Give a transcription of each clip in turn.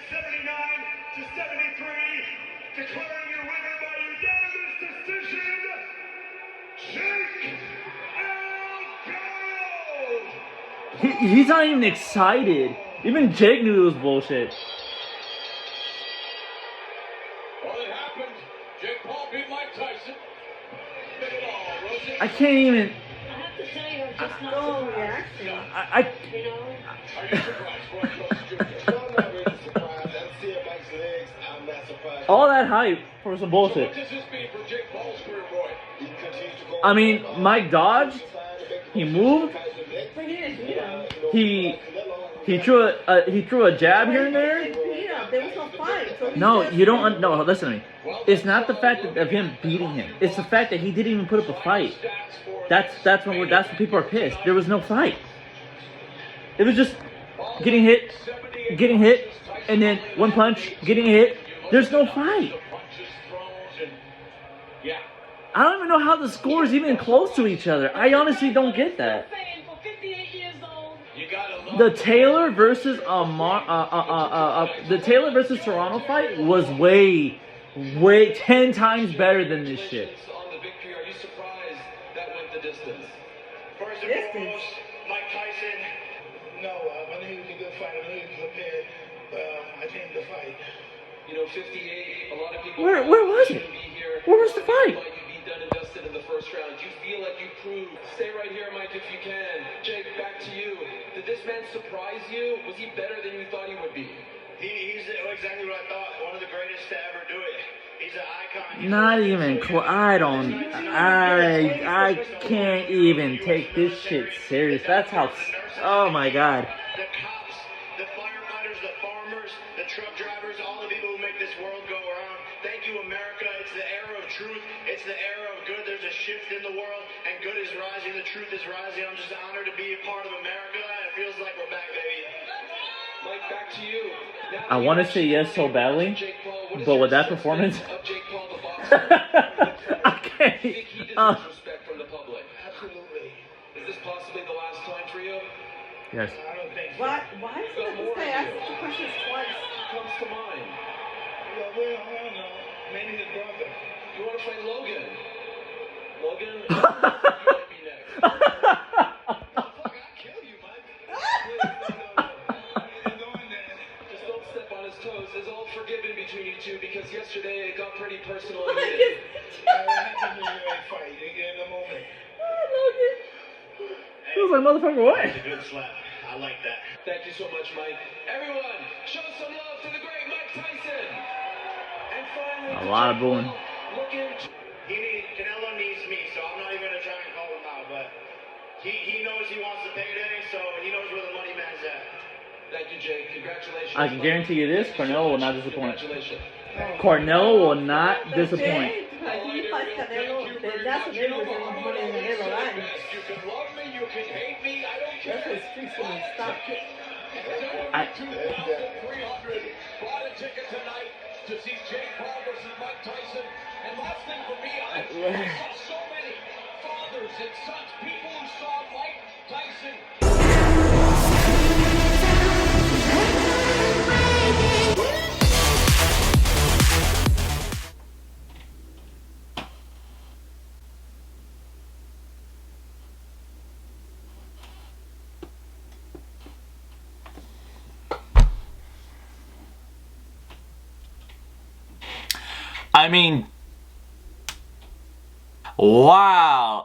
79-73, declaring your winner by unanimous decision, Jake Elgado. He's not even excited. Even Jake knew it was bullshit. Well, it happened. Jake Paul beat Mike Tyson. I can't even. I have to tell you, I'm just not surprised. I You know? Are you surprised, Roy Jones Jr.? No, I'm not really surprised. I'm seeing Mike's legs. I'm not surprised. all that hype for some So bullshit. what does this mean for Jake Paul's career, Roy? He continues to go. I mean, Mike dodged. He moved. But he didn't beat him. He threw a jab here and there. He didn't beat him. There was no fight. So he No, just- you don't. No, listen to me. It's not the fact of him beating him. It's the fact that he didn't even put up a fight. That's when people are pissed. There was no fight. It was just getting hit, and then one punch, getting hit. There's no fight. I don't even know how the scores even close to each other. I honestly don't get that. The Taylor versus the Taylor versus Toronto fight was way 10 times better than this shit. On the victory, are you surprised that went the distance? First and foremost, Mike Tyson. No, I knew he was a good fighter. I knew he was prepared. I came to fight. You know, 58. A lot of people. Where was it? Where was the fight? You'd be done and dusted in the first round. You feel like you proved. Stay right here, Mike, if you can. Jake, back to you. Did this man surprise you? Was he better than you thought he would be? He's exactly what I thought. One of the greatest to ever do it. He's an icon. Not even close. I can't even take this shit serious. That's how. Oh my god. The cops, the firefighters, the farmers, the truck drivers, all the people who make this world go around. Thank you, America. It's the era of truth. It's the era of good. There's a shift in the world, and good is rising. The truth is rising. I'm just honored to be a part of America, and it feels like we're back, baby. Mike, back to you. I want to say yes so badly, but with that performance, I can't. Respect from the public. Absolutely. Is this possibly the last time for you? Yes. I don't think so. Why is it this guy asking the questions twice? Comes to mind. Well, I don't know. Maybe his brother. You want to fight Logan? Logan? You might be next. Fuck, I'll kill you, Mike. Please, no. Just don't step on his toes. It's all forgiven between you two because yesterday it got pretty personal. Logan. It happened when you fight. You get in the moment. Logan. He was like, motherfucker, what? That's a good slap. I like that. Thank you so much, Mike. Everyone, show some love to the great Mike Tyson. And finally, A lot of booing. Canelo needs me, so I'm not even gonna try and call him out. But he knows he wants the payday, so he knows where the money man's at. Thank you, Jake. Congratulations. I can guarantee you this: Cornell will not disappoint. Congratulations. Cornell will not disappoint. He fights Canelo. That's what they were going to put in Canelo line. You can love me, you can hate me, I don't care. That's what streets going to stop. 2,300 bought a ticket tonight to see Jake Paul versus Mike Tyson. And last thing for me, I saw so many fathers and sons, people who saw Mike Tyson. I mean, wow.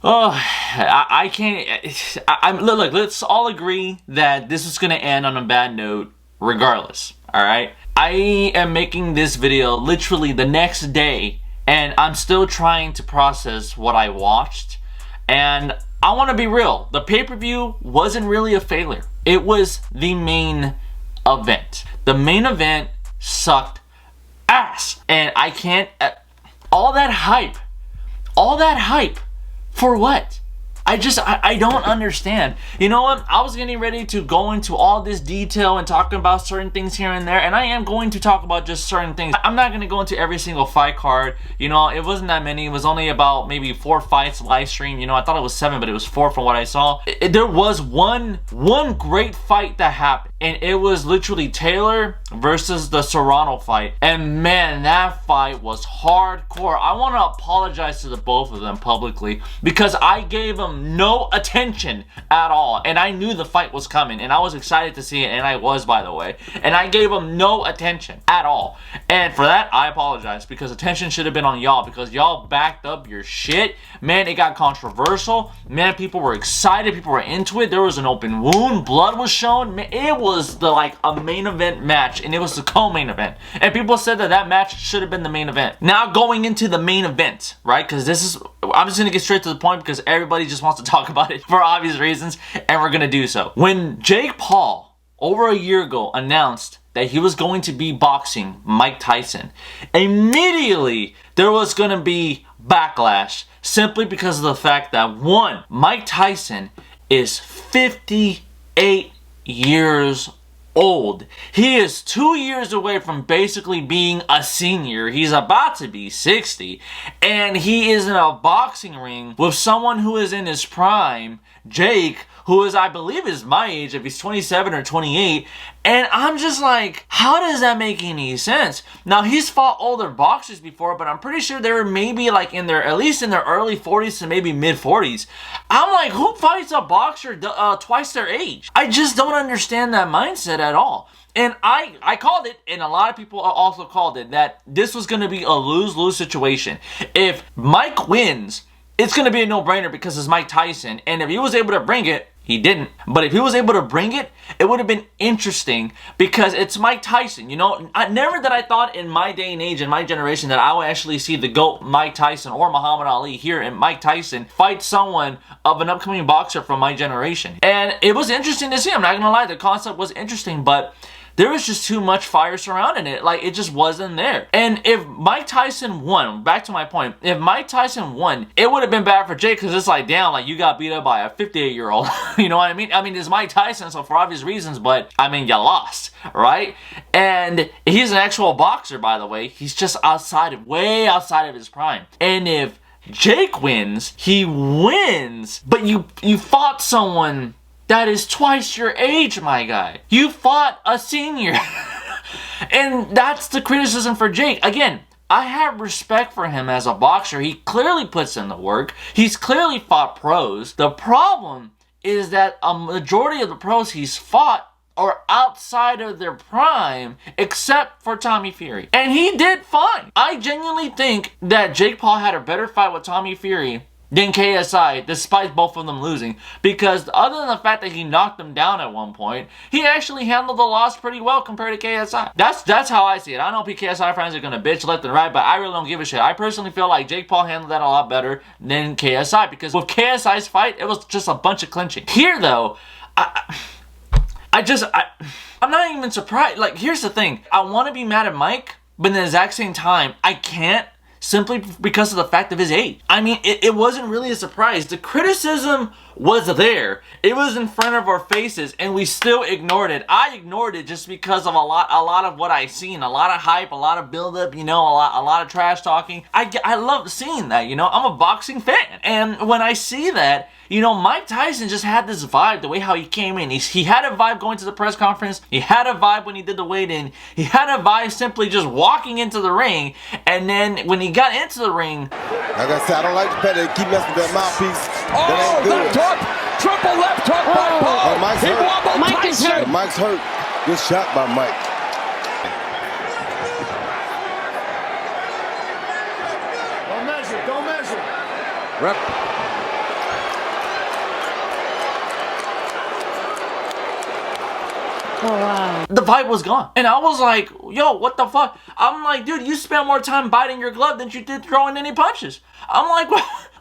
I can't. Look. Let's all agree that this is gonna end on a bad note, regardless. All right. I am making this video literally the next day, and I'm still trying to process what I watched. And I want to be real. The pay-per-view wasn't really a failure. It was the main event. The main event sucked ass, and I can't. All that hype for what? I don't understand. You know what? I was getting ready to go into all this detail and talking about certain things here and there, and I am going to talk about just certain things. I'm not going to go into every single fight card. You know, it wasn't that many. It was only about maybe 4 fights live stream. You know, I thought it was 7, but it was 4 from what I saw. There was one great fight that happened, and it was literally Taylor versus the Serrano fight. And man, that fight was hardcore. I want to apologize to the both of them publicly because I gave them no attention at all, and I knew the fight was coming, and I was excited to see it, and I was, by the way, and I gave them no attention at all, and for that I apologize, because attention should have been on y'all, because y'all backed up your shit. Man, it got controversial. Man, people were excited, people were into it. There was an open wound, blood was shown. Man, it was like a main event match, and it was the co-main event, and people said that match should have been the main event. Now going into the main event, right, because I'm just gonna get straight to the point because everybody just wants to talk about it for obvious reasons, and we're gonna do so. When Jake Paul, over a year ago, announced that he was going to be boxing Mike Tyson, immediately there was gonna be backlash simply because of the fact that, one, Mike Tyson is 58 years old. He is 2 years away from basically being a senior. He's about to be 60, and he is in a boxing ring with someone who is in his prime, Jake, who is, I believe, is my age, if he's 27 or 28, and I'm just like, how does that make any sense? Now, he's fought older boxers before, but I'm pretty sure they were maybe like at least in their early 40s to maybe mid 40s. I'm like, who fights a boxer twice their age? I just don't understand that mindset at all. And I called it, and a lot of people also called it, that this was going to be a lose-lose situation. If Mike wins, it's going to be a no-brainer because it's Mike Tyson, and if he was able to bring it, he didn't. But if he was able to bring it, it would have been interesting because it's Mike Tyson. You know, never that I thought in my day and age, in my generation, that I would actually see the GOAT Mike Tyson or Muhammad Ali here, and Mike Tyson fight someone of an upcoming boxer from my generation. And it was interesting to see. I'm not going to lie, the concept was interesting, but there was just too much fire surrounding it. Like, it just wasn't there. And if Mike Tyson won, back to my point, if Mike Tyson won, it would have been bad for Jake, because it's like, damn, like, you got beat up by a 58-year-old. You know what I mean? I mean, it's Mike Tyson, so for obvious reasons, but, I mean, you lost, right? And he's an actual boxer, by the way. He's just way outside of his prime. And if Jake wins, he wins, but you fought someone that is twice your age, my guy. You fought a senior. And that's the criticism for Jake. Again, I have respect for him as a boxer. He clearly puts in the work. He's clearly fought pros. The problem is that a majority of the pros he's fought are outside of their prime, except for Tommy Fury. And he did fine. I genuinely think that Jake Paul had a better fight with Tommy Fury than KSI, despite both of them losing, because other than the fact that he knocked them down at one point, he actually handled the loss pretty well compared to KSI. That's how I see it. I know KSI fans are gonna bitch left and right, but I really don't give a shit. I personally feel like Jake Paul handled that a lot better than KSI, because with KSI's fight, it was just a bunch of clinching. Here, though, I'm not even surprised. Like, here's the thing. I want to be mad at Mike, but at the exact same time, I can't, simply because of the fact of his age. I mean, it wasn't really a surprise. The criticism was there. It was in front of our faces, and we still ignored it. I ignored it just because of a lot of what I've seen. A lot of hype, a lot of buildup, you know, a lot of trash talking. I love seeing that, you know. I'm a boxing fan. And when I see that, you know, Mike Tyson just had this vibe, the way how he came in. He had a vibe going to the press conference. He had a vibe when he did the weigh-in. He had a vibe simply just walking into the ring. And then when he got into the ring... Like I said, I don't like the fact that he keep messing with that mouthpiece. That ain't good. Left hook! Triple left hook by Paul! Mike's He hurt. wobbled Mike is Tyson! hurt. Mike's hurt. Good shot by Mike. Don't measure. Rep. Oh, wow. The vibe was gone. And I was like, yo, what the fuck? I'm like, dude, you spent more time biting your glove than you did throwing any punches. I'm like,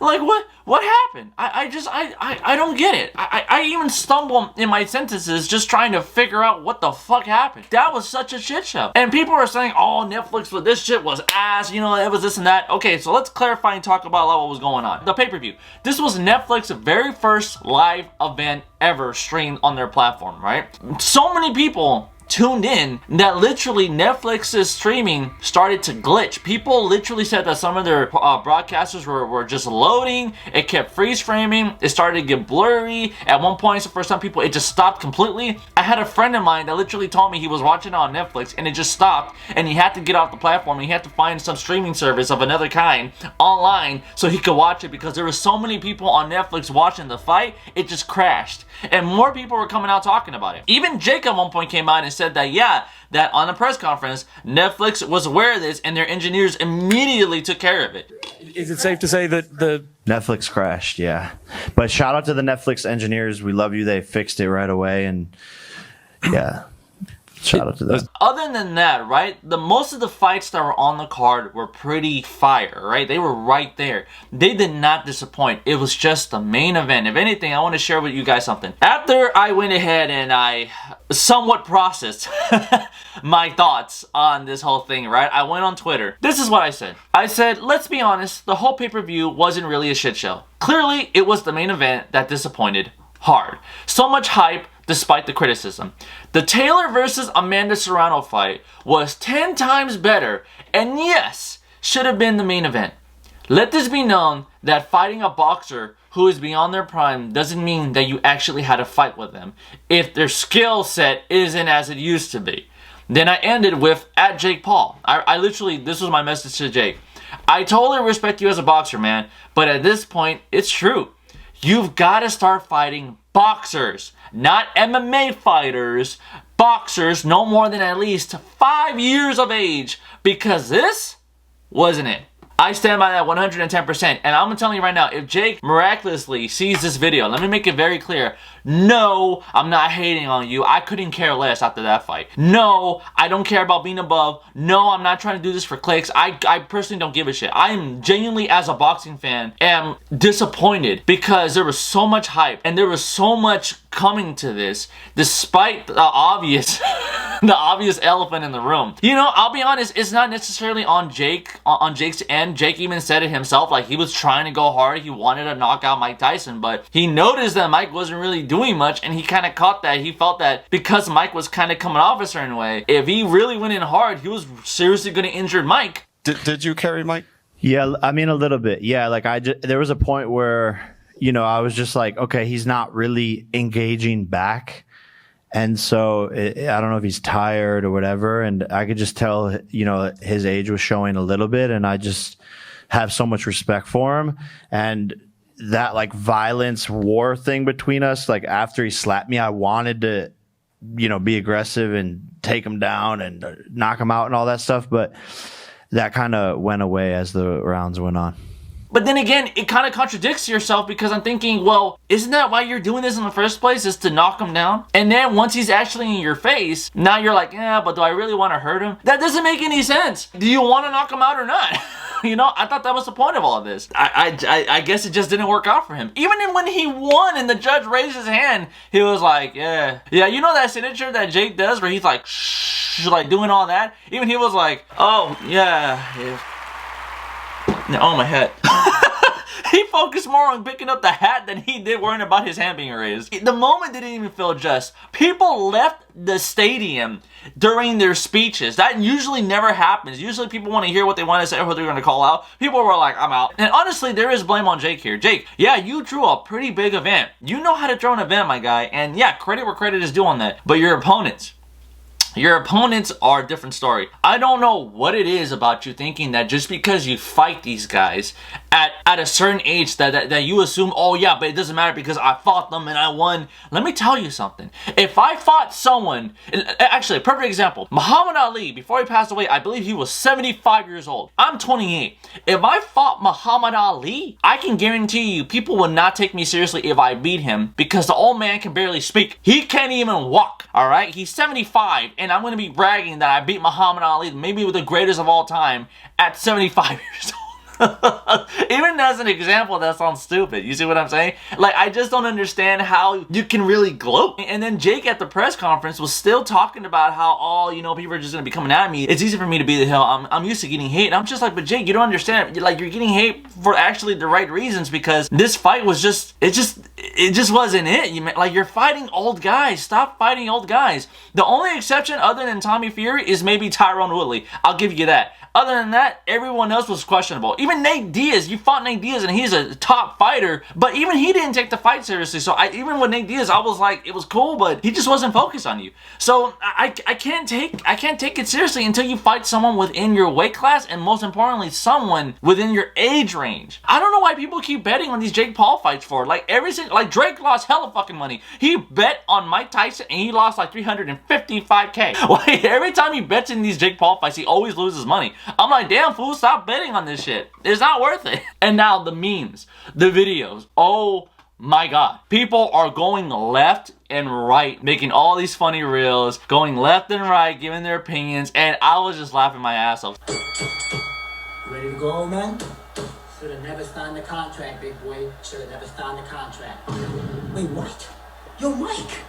Like, what happened? I don't get it. I even stumble in my sentences just trying to figure out what the fuck happened. That was such a shit show. And people are saying, oh, Netflix for this shit was ass, you know, it was this and that. Okay, so let's clarify and talk about what was going on. The pay-per-view. This was Netflix's very first live event ever streamed on their platform, right? So many people tuned in that literally Netflix's streaming started to glitch. People literally said that some of their broadcasters were just loading. It kept freeze framing. It started to get blurry. At one point, for some people, it just stopped completely. I had a friend of mine that literally told me he was watching it on Netflix and it just stopped and he had to get off the platform and he had to find some streaming service of another kind online so he could watch it because there were so many people on Netflix watching the fight, it just crashed. And more people were coming out talking about it. Even Jake at one point came out and said that, yeah, that on a press conference, Netflix was aware of this and their engineers immediately took care of it. Is it safe to say that the Netflix crashed? Yeah. But shout out to the Netflix engineers. We love you. They fixed it right away. And yeah, shout out to them. Other than that, right, most of the fights that were on the card were pretty fire, right? They were right there. They did not disappoint. It was just the main event. If anything, I want to share with you guys something. After I went ahead and I somewhat processed my thoughts on this whole thing, right? I went on Twitter. This is what I said. I said, let's be honest, the whole pay-per-view wasn't really a shit show. Clearly, it was the main event that disappointed hard. So much hype despite the criticism. The Taylor versus Amanda Serrano fight was 10 times better and yes, should have been the main event. Let this be known that fighting a boxer who is beyond their prime doesn't mean that you actually had a fight with them if their skill set isn't as it used to be. Then I ended with at Jake Paul. I literally, this was my message to Jake. I totally respect you as a boxer, man, but at this point, it's true. You've got to start fighting boxers, not MMA fighters, boxers no more than at least 5 years of age, because this wasn't it. I stand by that 110%, and I'm telling you right now, if Jake miraculously sees this video, let me make it very clear, no, I'm not hating on you. I couldn't care less after that fight. No, I don't care about being above. No, I'm not trying to do this for clicks. I personally don't give a shit. I am genuinely, as a boxing fan, am disappointed because there was so much hype and there was so much coming to this, despite the obvious the obvious elephant in the room. You know, I'll be honest, it's not necessarily on Jake's end. Jake even said it himself, like he was trying to go hard. He wanted to knock out Mike Tyson, but he noticed that Mike wasn't really doing much, and he kind of caught that. He felt that because Mike was kind of coming off a certain way, if he really went in hard, he was seriously going to injure Mike. Did you carry Mike? Yeah, I mean, a little bit. Yeah, like there was a point where, you know, I was just like, okay, he's not really engaging back. And so I don't know if he's tired or whatever. And I could just tell, you know, his age was showing a little bit. And I just have so much respect for him. And that like violence war thing between us, like after he slapped me, I wanted to, you know, be aggressive and take him down and knock him out and all that stuff. But that kind of went away as the rounds went on. But then again, it kind of contradicts yourself because I'm thinking, well, isn't that why you're doing this in the first place, is to knock him down? And then once he's actually in your face, now you're like, yeah, but do I really want to hurt him? That doesn't make any sense. Do you want to knock him out or not? You know, I thought that was the point of all of this. I guess it just didn't work out for him. Even when he won and the judge raised his hand, he was like, yeah. Yeah, you know that signature that Jake does where he's like, shh, like doing all that? Even he was like, oh, yeah. Oh, my head. He focused more on picking up the hat than he did worrying about his hand being raised. The moment didn't even feel just. People left the stadium during their speeches. That usually never happens. Usually people want to hear what they want to say or what they're going to call out. People were like, I'm out. And honestly, there is blame on Jake here. Jake, yeah, you drew a pretty big event. You know how to throw an event, my guy. And yeah, credit where credit is due on that. But your opponents are a different story. I don't know what it is about you thinking that just because you fight these guys at a certain age that you assume, oh yeah, but it doesn't matter because I fought them and I won. Let me tell you something. If I fought someone, actually a perfect example, Muhammad Ali, before he passed away, I believe he was 75 years old. I'm 28. If I fought Muhammad Ali, I can guarantee you people would not take me seriously if I beat him because the old man can barely speak. He can't even walk, alright? He's 75 and I'm going to be bragging that I beat Muhammad Ali, maybe the greatest of all time, at 75 years old. Even as an example, that sounds stupid. You see what I'm saying? Like, I just don't understand how you can really gloat. And then Jake at the press conference was still talking about how, oh, you know, people are just gonna be coming at me. It's easy for me to be the hill. I'm used to getting hate. And I'm just like, but Jake, you don't understand. Like, you're getting hate for actually the right reasons, because this fight was just, it just wasn't it. Like, you're fighting old guys. Stop fighting old guys. The only exception other than Tommy Fury is maybe Tyrone Woodley. I'll give you that. Other than that, everyone else was questionable. Even Nate Diaz, you fought Nate Diaz and he's a top fighter, but even he didn't take the fight seriously. So even with Nate Diaz, I was like, it was cool, but he just wasn't focused on you. So I can't take it seriously until you fight someone within your weight class, and most importantly, someone within your age range. I don't know why people keep betting on these Jake Paul fights for. Like, like Drake lost hella fucking money. He bet on Mike Tyson and he lost like $355K. Like, every time he bets in these Jake Paul fights, he always loses money. I'm like, damn fool, stop betting on this shit. It's not worth it. And now the memes, the videos. Oh my God. People are going left and right, making all these funny reels, going left and right, giving their opinions, and I was just laughing my ass off. Ready to go, man? Should have never signed the contract, big boy. Should have never signed the contract. Wait, what? Yo, Mike!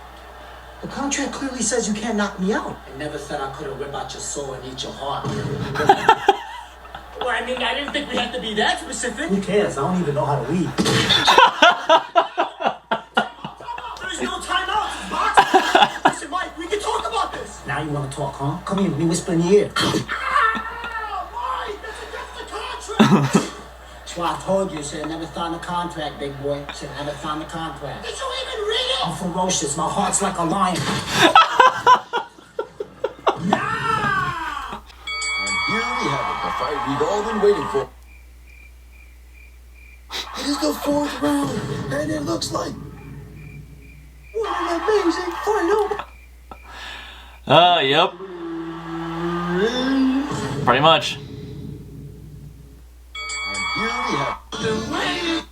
The contract clearly says you can't knock me out. It never said I couldn't rip out your soul and eat your heart. Well, I mean, I didn't think we had to be that specific. Who cares? I don't even know how to read. There's no timeout. It's boxing. Listen, Mike, we can talk about this. Now you want to talk, huh? Come here, let me whisper in your ear. Mike, that's against the contract. That's why I told you should have never signed the contract, big boy. Should have never signed the contract. Did you even read it? I'm ferocious. My heart's like a lion. And here we have it, the fight we've all been waiting for. It is the 4th round, and it looks like what an amazing fight. Yep. Pretty much. And here we have been waiting.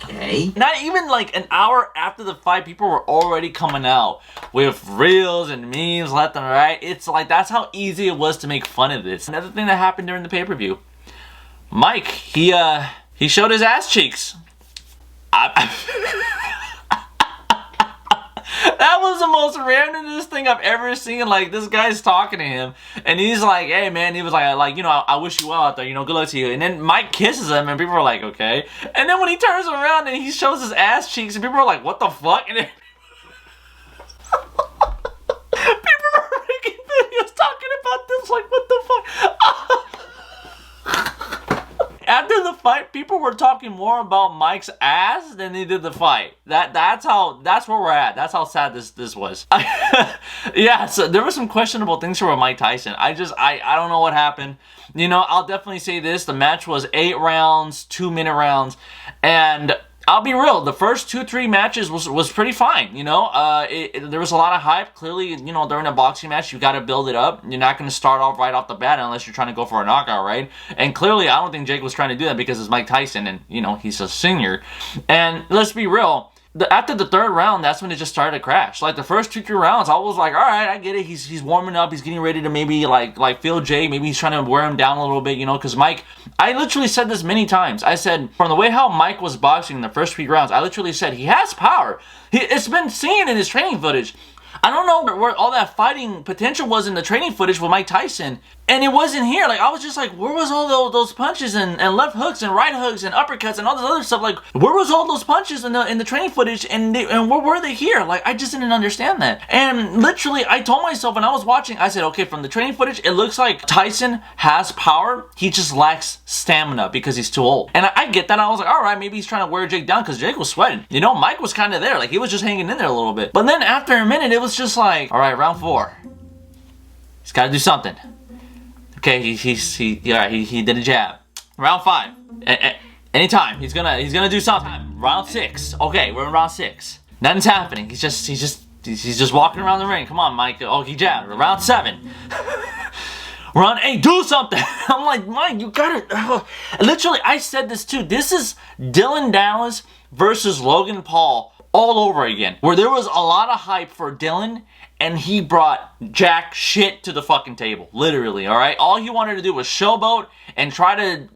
Okay. Not even like an hour after the fight, people were already coming out with reels and memes left and right. It's like, that's how easy it was to make fun of this. Another thing that happened during the pay-per-view, Mike, he showed his ass cheeks. That was the most randomest thing I've ever seen. Like, this guy's talking to him, and he's like, hey man, he was like, you know, I wish you well out there, you know, good luck to you. And then Mike kisses him, and people are like, okay. And then when he turns around and he shows his ass cheeks, and people are like, what the fuck? And then people are making videos talking about this, like, what the fuck? After the fight, people were talking more about Mike's ass than they did the fight. That's where we're at. That's how sad this was. Yeah, so there were some questionable things for Mike Tyson. I don't know what happened. You know, I'll definitely say this. The match was 8 rounds, 2-minute rounds, and I'll be real, the first 2-3 matches was pretty fine, you know? There was a lot of hype. Clearly, you know, during a boxing match, you got to build it up. You're not going to start off right off the bat unless you're trying to go for a knockout, right? And clearly, I don't think Jake was trying to do that because it's Mike Tyson and, you know, he's a senior. And let's be real, after the 3rd round, that's when it just started to crash. Like, the first 2-3 rounds, I was like, all right, I get it. He's warming up. He's getting ready to maybe, like feel Jake. Maybe he's trying to wear him down a little bit, you know, because Mike, I literally said this many times. I said, from the way how Mike was boxing in the first 3 rounds, I literally said, he has power. It's been seen in his training footage. I don't know where all that fighting potential was in the training footage with Mike Tyson, and it wasn't here. Like, I was just like, where was all those punches and left hooks and right hooks and uppercuts and all this other stuff? Like, where was all those punches in the training footage, and where were they here? Like, I just didn't understand that. And literally, I told myself when I was watching, I said, okay, from the training footage, it looks like Tyson has power. He just lacks stamina because he's too old. And I get that. I was like, all right, maybe he's trying to wear Jake down because Jake was sweating. You know, Mike was kind of there. Like, he was just hanging in there a little bit. But then after a minute, it was just like, all right, round 4. He's got to do something. Okay, he did a jab. Round 5. Anytime he's gonna do something. Round 6. Okay, we're in round 6. Nothing's happening. He's just walking around the ring. Come on, Mike. Oh, he jabbed. Round 7. Run, hey, do something. I'm like, Mike, you gotta. Literally, I said this too. This is Dylan Dallas versus Logan Paul all over again, where there was a lot of hype for Dylan, and he brought jack shit to the fucking table. Literally, all right? All he wanted to do was showboat and try to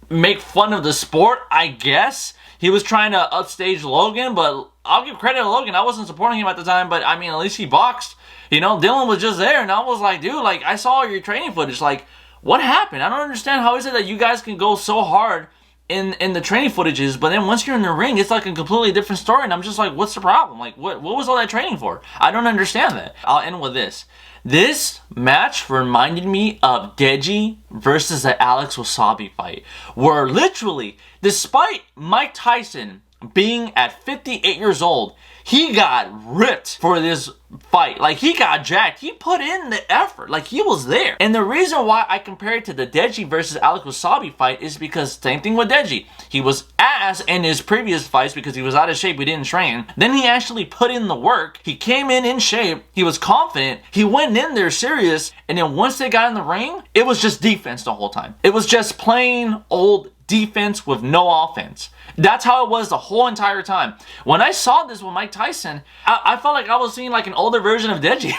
make fun of the sport, I guess. He was trying to upstage Logan, but I'll give credit to Logan. I wasn't supporting him at the time, but I mean, at least he boxed. You know, Dylan was just there, and I was like, dude, like, I saw your training footage. Like, what happened? I don't understand. How is it that you guys can go so hard in the training footages, but then once you're in the ring, it's like a completely different story, and I'm just like, what's the problem? Like, what was all that training for? I don't understand that. I'll end with this. This match reminded me of Deji versus the Alex Wasabi fight, where literally, despite Mike Tyson being at 58 years old, he got ripped for this fight. Like, he got jacked. He put in the effort. Like, he was there. And the reason why I compare it to the Deji versus Alex Wasabi fight is because same thing with Deji. He was ass in his previous fights because he was out of shape. He didn't train. Then he actually put in the work. He came in shape. He was confident. He went in there serious. And then once they got in the ring, it was just defense the whole time. It was just plain old defense with no offense. That's how it was the whole entire time. When I saw this with Mike Tyson, I felt like I was seeing like an older version of Deji.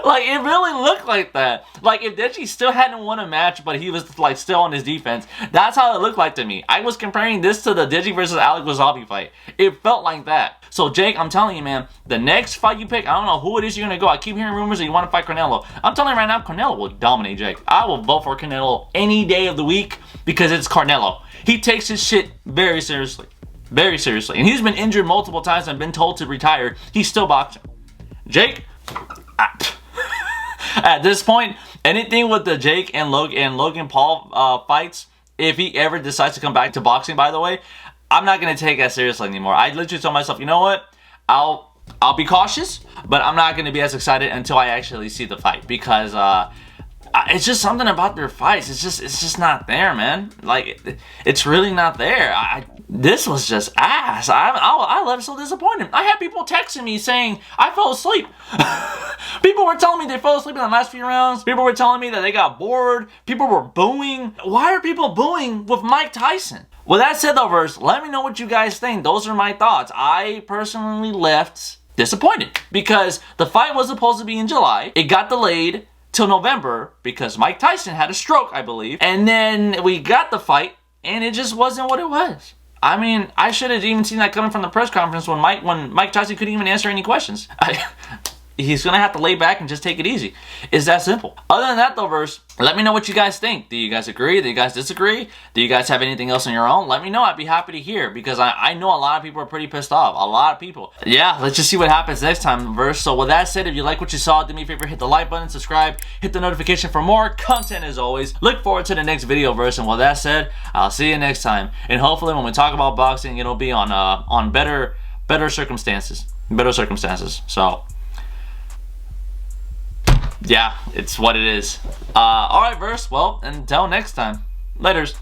Like, it really looked like that. Like, if Deji still hadn't won a match, but he was like still on his defense, that's how it looked like to me. I was comparing this to the Deji versus Alex Wasabi fight. It felt like that. So, Jake, I'm telling you, man, the next fight you pick, I don't know who it is you're going to go. I keep hearing rumors that you want to fight Canelo. I'm telling you right now, Canelo will dominate Jake. I will vote for Canelo any day of the week because it's Canelo. He takes his shit very seriously. Very seriously. And he's been injured multiple times and been told to retire. He's still boxing. Jake, at this point, anything with the Jake and Logan Paul fights, if he ever decides to come back to boxing, by the way, I'm not going to take it as seriously anymore. I literally told myself, you know what? I'll be cautious, but I'm not going to be as excited until I actually see the fight because it's just something about their fights. It's just not there, man. Like, it's really not there. This was just ass. I left so disappointed. I had people texting me saying I fell asleep. People were telling me they fell asleep in the last few rounds. People were telling me that they got bored. People were booing. Why are people booing with Mike Tyson? With that said, though, Verse, let me know what you guys think. Those are my thoughts. I personally left disappointed because the fight was supposed to be in July. It got delayed till November because Mike Tyson had a stroke, I believe. And then we got the fight, and it just wasn't what it was. I mean, I should have even seen that coming from the press conference when Mike Tyson couldn't even answer any questions. He's going to have to lay back and just take it easy. It's that simple. Other than that, though, Verse, let me know what you guys think. Do you guys agree? Do you guys disagree? Do you guys have anything else on your own? Let me know. I'd be happy to hear because I know a lot of people are pretty pissed off. A lot of people. Yeah, let's just see what happens next time, Verse. So with that said, if you like what you saw, do me a favor, hit the like button, subscribe, hit the notification for more content as always. Look forward to the next video, Verse. And with that said, I'll see you next time. And hopefully when we talk about boxing, it'll be on better circumstances. Better circumstances. So yeah, it's what it is. Alright, Verse. Well, until next time. Laters.